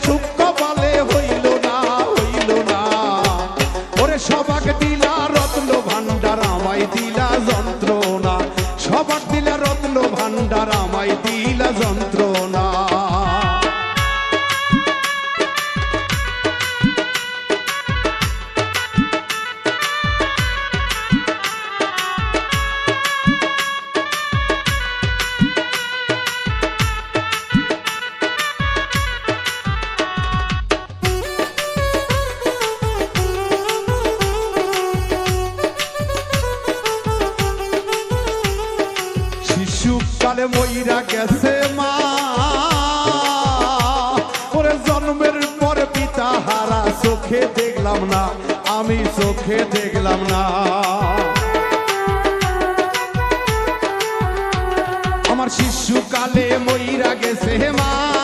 সুখ কপালে হইল না, হইল না। ওরে সবাক দিলা রত্ন ভান্ডার আমায় দিলা যন্ত্রণা, সবাক দিলা রত্ন ভান্ডার আমায় দিলা যন্ত্রণা। শিশুকালে মইরা গেছে মা, ওরে জন্মের পর পিতা হারা চোখে দেখলাম না, আমি চোখে দেখলাম না।